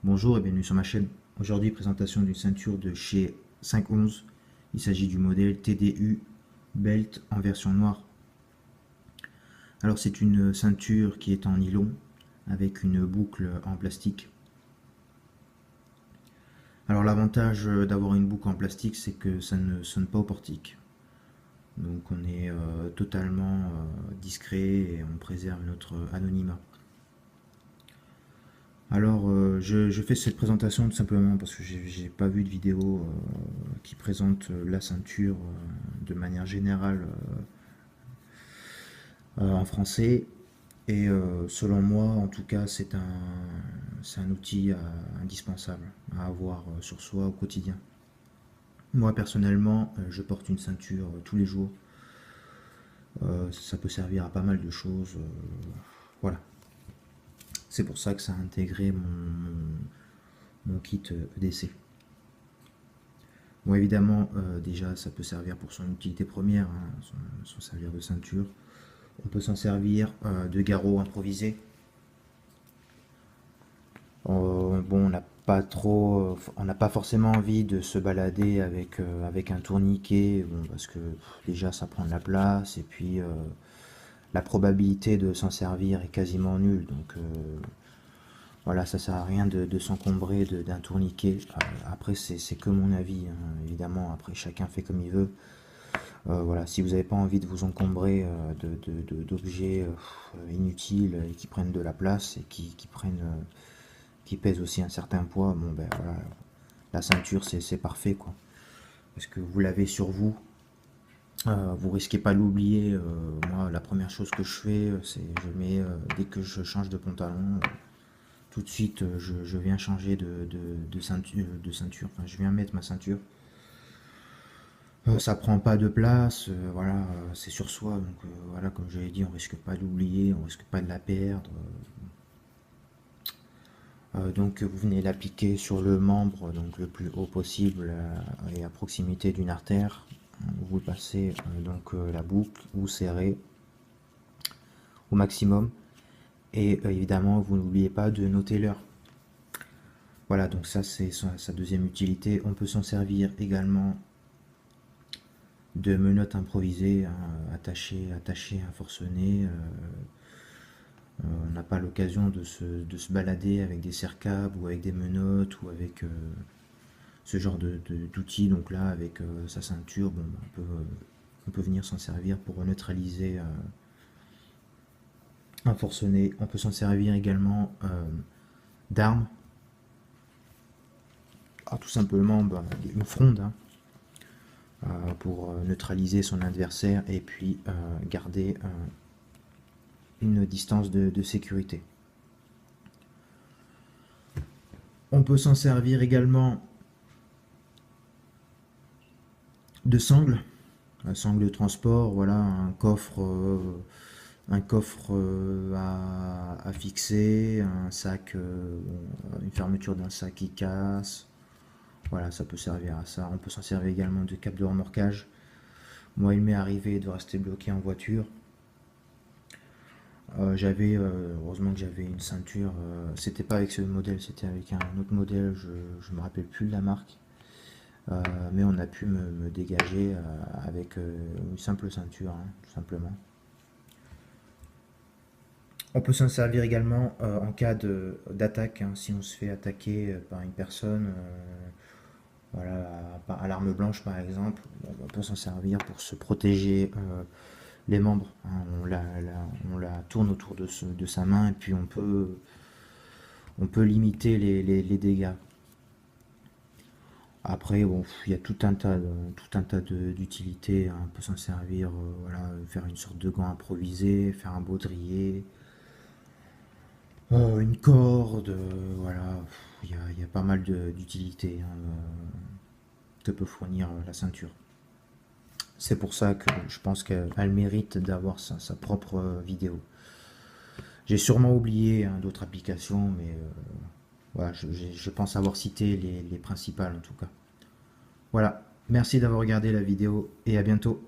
Bonjour et bienvenue sur ma chaîne. Aujourd'hui, présentation d'une ceinture de chez 511. Il s'agit du modèle TDU Belt en version noire. Alors c'est une ceinture qui est en nylon avec une boucle en plastique. Alors l'avantage d'avoir une boucle en plastique, c'est que ça ne sonne pas au portique. Donc on est totalement discret et on préserve notre anonymat. Alors, je fais cette présentation tout simplement parce que j'ai pas vu de vidéo qui présente la ceinture de manière générale en français. Et selon moi, en tout cas, c'est un outil indispensable à avoir sur soi au quotidien. Moi, personnellement, je porte une ceinture tous les jours. Ça peut servir à pas mal de choses. Voilà. C'est pour ça que ça a intégré mon kit EDC. Bon, évidemment, déjà, ça peut servir pour son utilité première, hein, s'en servir de ceinture. On peut s'en servir de garrot improvisé. Bon, on n'a pas forcément envie de se balader avec un tourniquet, bon, parce que déjà, ça prend de la place, et puis la probabilité de s'en servir est quasiment nulle. Donc, voilà, ça sert à rien de s'encombrer d'un tourniquet. Après, c'est que mon avis, hein, évidemment. Après, chacun fait comme il veut. Voilà, si vous n'avez pas envie de vous encombrer d'objets inutiles et qui prennent de la place et qui pèsent aussi un certain poids, bon ben voilà, la ceinture c'est parfait quoi. Parce que vous l'avez sur vous, vous risquez pas de l'oublier. Moi, la première chose que je fais, c'est je mets dès que je change de pantalon. Tout de suite, je viens changer de ceinture. Enfin, je viens mettre ma ceinture. Ça prend pas de place, voilà, c'est sur soi. Donc voilà, comme j'avais dit, on risque pas de l'oublier, on risque pas de la perdre. Donc vous venez l'appliquer sur le membre, donc le plus haut possible et à proximité d'une artère. Vous passez donc la boucle, vous serrez au maximum. Et évidemment, vous n'oubliez pas de noter l'heure. Voilà, donc ça c'est sa deuxième utilité. On peut s'en servir également de menottes improvisées, hein, attachées à forcener. On n'a pas l'occasion de se balader avec des serre-câbles ou avec des menottes ou avec ce genre d'outils. Donc là, avec sa ceinture, bon, on peut venir s'en servir pour neutraliser un forcené. On peut s'en servir également d'armes. Tout simplement une fronde, hein, pour neutraliser son adversaire et puis garder une distance de sécurité. On peut s'en servir également de sangle, un sangle de transport, voilà, un coffre à fixer, un sac, une fermeture d'un sac qui casse. Voilà, ça peut servir à ça. On peut s'en servir également de câble de remorquage. Moi, il m'est arrivé de rester bloqué en voiture. Heureusement que j'avais une ceinture. C'était pas avec ce modèle, c'était avec un autre modèle. Je me rappelle plus de la marque. Mais on a pu me dégager avec une simple ceinture, hein, tout simplement. On peut s'en servir également en cas d'attaque, hein, si on se fait attaquer par une personne, voilà, à l'arme blanche par exemple. On peut s'en servir pour se protéger les membres, hein. On la tourne autour de sa main et puis on peut limiter les dégâts. Après, bon, il y a tout un tas d'utilités, hein. On peut s'en servir, voilà, faire une sorte de gant improvisé, faire un baudrier, une corde, voilà. Il y a pas mal d'utilités, hein, que peut fournir la ceinture. C'est pour ça que je pense qu'elle mérite d'avoir sa propre vidéo. J'ai sûrement oublié, hein, d'autres applications, mais voilà, je pense avoir cité les principales en tout cas. Voilà, merci d'avoir regardé la vidéo et à bientôt.